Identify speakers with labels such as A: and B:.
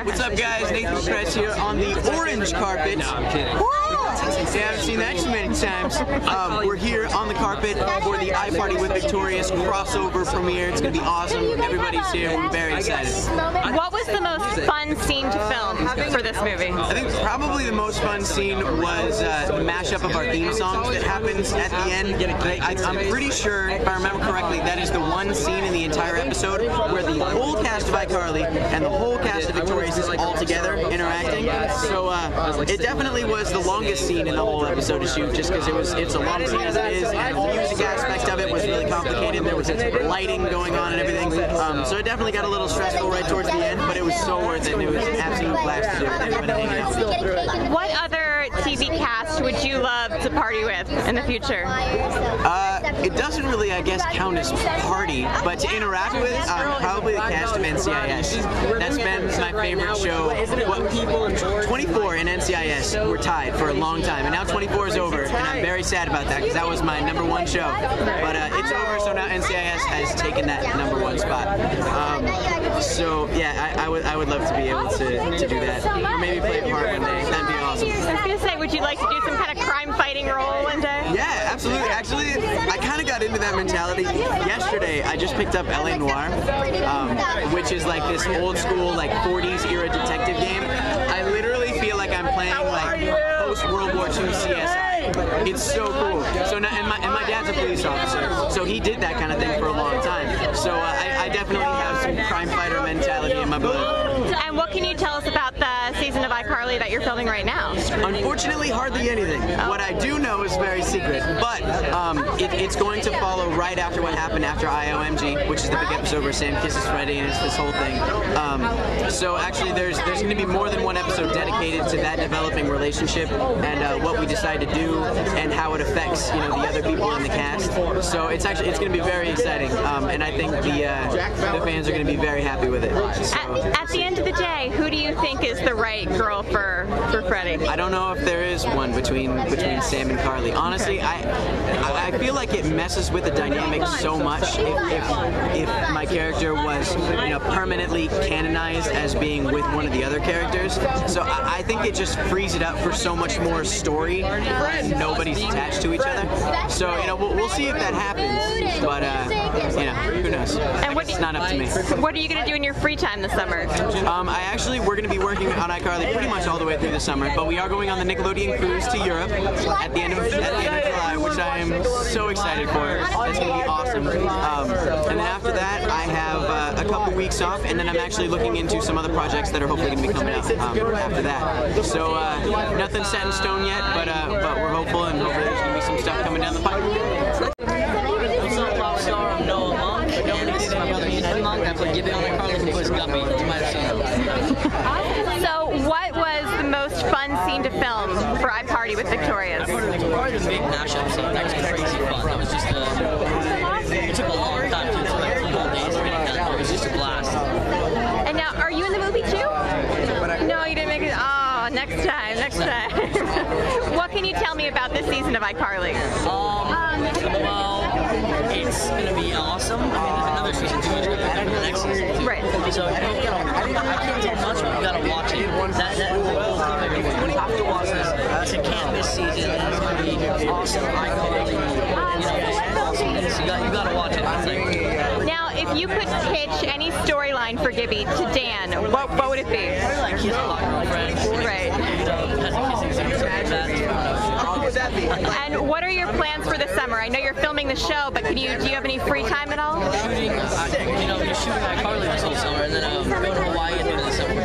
A: What's up, guys? Nathan KRESS here on the orange carpet. No, I'm kidding. I haven't seen that too many times. We're here on the carpet for the iParty with Victorious crossover premiere. It's going to be awesome. Everybody's here. We're very excited.
B: What was the most fun scene to film for this movie?
A: I think probably the most fun scene was the mashup of our theme songs that happens at the end. I'm pretty sure, if I remember correctly, that is the one scene in the entire episode where the whole cast of iCarly and the whole cast of Victorious is all together interacting. So it definitely was the longest scene in the whole episode to shoot, just because it's a long scene as it is, and the music aspect of it was really complicated. There was lighting going on and everything, so it definitely got a little stressful right towards the end, but it was so worth it. It was an absolute blast to do with everybody hanging out.
B: What other TV cast would you love to party with in the future?
A: It doesn't really, I guess, count as party, but to interact with, probably the cast of NCIS. That's been my favorite show. 24 and NCIS were tied for a long time, and now 24 is over, and I'm very sad about that because that was my #1 show. But it's over, so now NCIS has taken that #1 spot. So yeah, I would love to be able to do that, or maybe play a part one day. That'd be awesome.
B: I was gonna say, would you like to do some kind of crime-fighting role one day?
A: Yeah, absolutely. Actually, I kind of got into that mentality yesterday. I just picked up LA Noir, which is like this old school, like 40s era detective game. I literally feel like I'm playing like post World War II CSI. It's so cool. So now, and my dad's a police officer, so he did that kind of thing for a long time. So I definitely have some crime fighter mentality in my blood.
B: And what can you tell us about the season of iCarly that you're filming right now?
A: Unfortunately, hardly anything. What I do know is very secret, but it's going to follow right after what happened after IOMG, which is the big episode where Sam kisses Freddy and it's this whole thing. So actually, there's going to be more than one episode dedicated to that developing relationship and what we decide to do and how it affects the other people in the cast. So it's going to be very exciting, and I think the fans are going to be very happy with it. So,
B: at the end of the day, who do you think is the right girl for Freddy?
A: I don't know if there is one between Sam and Carly. Honestly, I feel like it messes with the dynamic so much if my character was permanently canonized as being with one of the other characters. So I think it just frees it up for so much more story when nobody's attached to each other. So we'll see if that happens, but who knows?
B: And
A: it's not up to me.
B: What are you going to do in your free time this summer?
A: We're going to be working on iCarly pretty much all the way through the summer, but we are going on the Nickelodeon cruise to Europe at the end of July, which I am so excited for. That's going to be awesome. And then after that, I have a couple weeks off, and then I'm actually looking into some other projects that are hopefully going to be coming out after that. So nothing set in stone yet, but we're hopeful, and hopefully there's going to be some stuff coming down the pipe.
C: What's up, Popstar? I'm NOAH MUNCK, and this is my brother Ethan MUNCK. I play Gibby on iCarly, who plays Guppy. You might have seen him.
B: So, what was the most fun scene to film for iParty with Victorious?
C: Probably the big mashup scene. That was crazy fun. That was just it took a long time to like 2 whole days to get it done. It was just a blast.
B: And now, are you in the movie too? No, you didn't make it. Oh, next time. What can you tell me about this season of iCarly?
C: Well, it's going to be awesome. I mean, there's another season 2 is going to be the next season 2.
B: Right.
C: So I can't tell much, but you got to watch it. You have to watch this. It's a campus season. It's going to be awesome. iCarly. You got to watch it.
B: Now, if you could pitch any storyline for Gibby to Dan, what would it be?
C: Probably like his girlfriend.
B: Right.
C: Has a kissing scene or something like that.
A: What would that be?
B: And what are your plans for the summer? I know you're filming the show, but do you have any free time at all?
C: Shooting, we're shooting iCarly this whole summer, and then going to Hawaii at the end of the summer.